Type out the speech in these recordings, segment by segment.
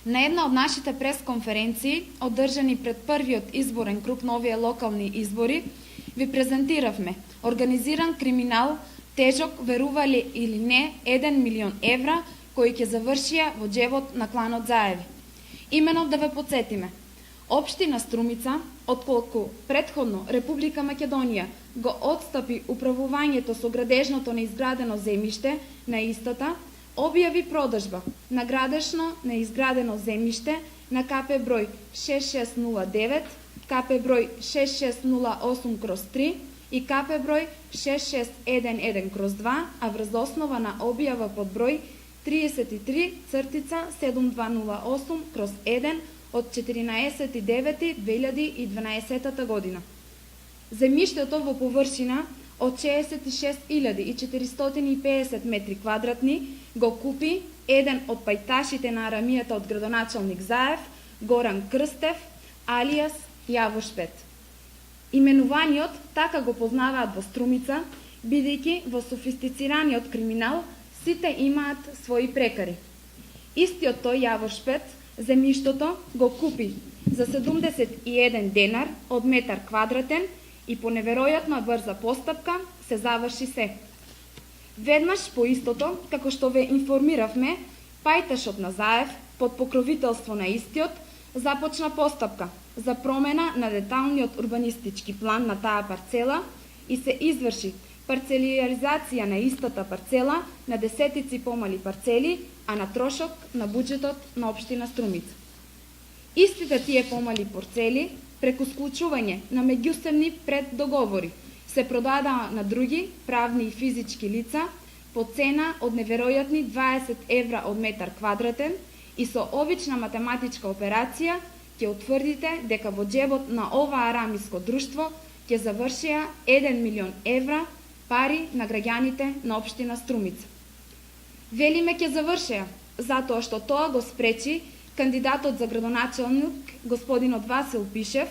На една од нашите пресконференции, одржани пред првиот изборен круг на овие локални избори, ви презентиравме организиран криминал тежок, верували или не, 1 милион евра, кои ќе завршија во џебот на кланот Заеви. Имено да ве подсетиме, Општина Струмица, отколку предходно Република Македонија го отстапи управувањето со градежното неизградено земјиште на истата, објави продажба на градешно неизградено земјиште на КП број 6609, КП број 6608/3 и КП број 6611/2, а врз основа на објава под број 33/7208/1 од 14.9.2012 година. Земјиштето во површина од 66.450 метри квадратни го купи еден од пајташите на арамијата од градоначалник Заев, Горан Крстев, алијас Јаво Шпет. Именуваниот така го познаваат во Струмица, бидејќи во софистицираниот криминал сите имаат своји прекари. Истиот тој Јаво Шпет земјиштото го купи за 71 денар од метар квадратен и по неверојатно брза постапка се заврши се. Веднаш по истото, како што ве информиравме, пајташот на Заев, под покровителство на истиот, започна постапка за промена на деталниот урбанистички план на таа парцела и се изврши парцелиаризација на истата парцела на десетици помали парцели, а на трошок на буџетот на општина Струмица. Истите тие помали парцели, преку склучување на меѓусебни преддоговори, се продадаа на други правни и физички лица по цена од неверојатни 20 евра од метар квадратен и со обична математичка операција ќе утврдите дека во џебот на ова арамиско друштво ќе завршија 1 милион евра пари на граѓаните на општина Струмица. Велиме ќе завршеа, затоа што тоа го спречи кандидатот за градоначалник, господинот Васил Пишев,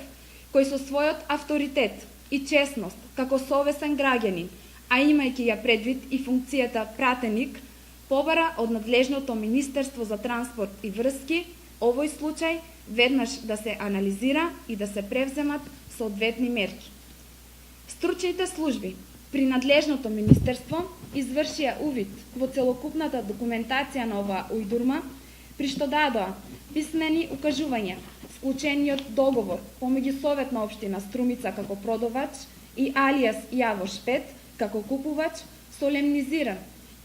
кој со својот авторитет и честност како совесен граѓанин, а имајќи ја предвид и функцијата пратеник, побара од надлежното Министерство за транспорт и врски овој случај веднаш да се анализира и да се превземат соодветни мерки. Стручните служби при надлежното министерство извршија увид во целокупната документација на оваа ујдурма, при што дадоа писмени укажувања, склучениот договор помеѓу Совет на општина Струмица како продавач и алијас Јаво Шпет како купувач, солемнизиран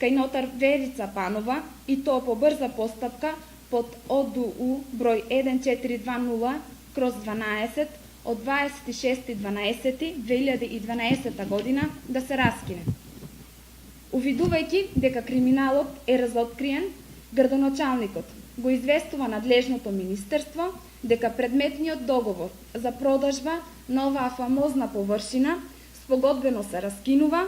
кај нотар Верица Панова и тоа по брза постапка под ОДУ број 1420/12 од 26.12.2012 година да се раскине. Увидувајќи дека криминалот е разоткриен, градоначалникот го известува надлежното министерство дека предметниот договор за продажба на оваа фамозна површина спогодбено се раскинува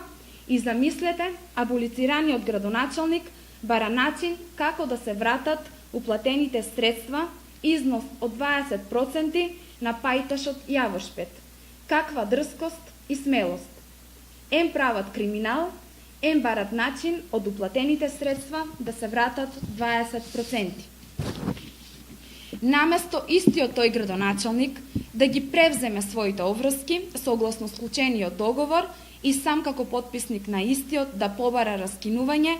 и замислете, аболицираниот градоначалник бара начин како да се вратат уплатените средства, износ од 20% на пајташот Јаво Шпет. Каква дрскост и смелост! Ем прават криминал, ем барат начин од уплатените средства да се вратат 20%. Наместо истиот тој градоначалник да ги превземе своите обврски согласно склучениот договор и сам како потписник на истиот да побара раскинување,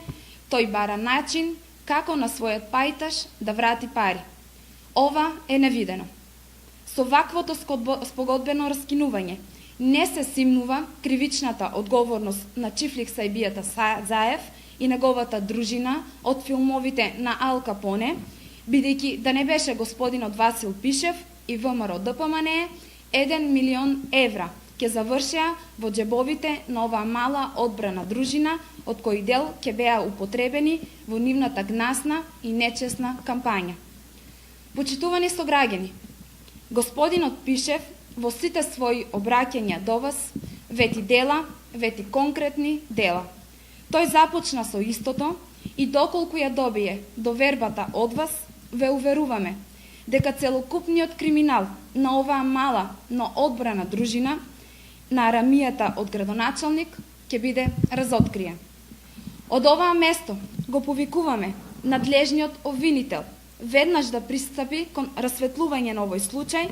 тој бара начин како на својот пајташ да врати пари. Ова е невидено. Со ваквото спогодбено раскинување не се симнува кривичната одговорност на Чифлик Сајбијата Заев и неговата дружина од филмовите на Ал Капоне, бидејќи да не беше господинот Васил Пишев и ВМРО ДПМНЕ, 1 милион евра ќе завршеа во џебовите на оваа мала одбрана дружина, од кој дел ќе беа употребени во нивната гнасна и нечесна кампања. Почитувани сограѓани, господинот Пишев во сите своји обраќања до вас вети дела, вети конкретни дела. Тој започна со истото и доколку ја добие довербата од вас, ве уверуваме дека целокупниот криминал на оваа мала, но одбрана дружина на арамијата од градоначалник ќе биде разоткриен. Од оваа место го повикуваме надлежниот обвинител, веднаш да пристапи кон расветлување на овој случај,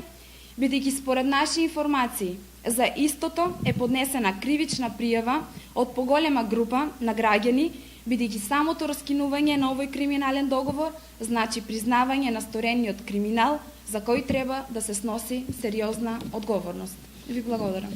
бидејќи според наши информации за истото е поднесена кривична пријава од поголема група на граѓани, бидејќи самото раскинување на овој криминален договор значи признавање на сторениот криминал за кој треба да се сноси сериозна одговорност. Ви благодарам.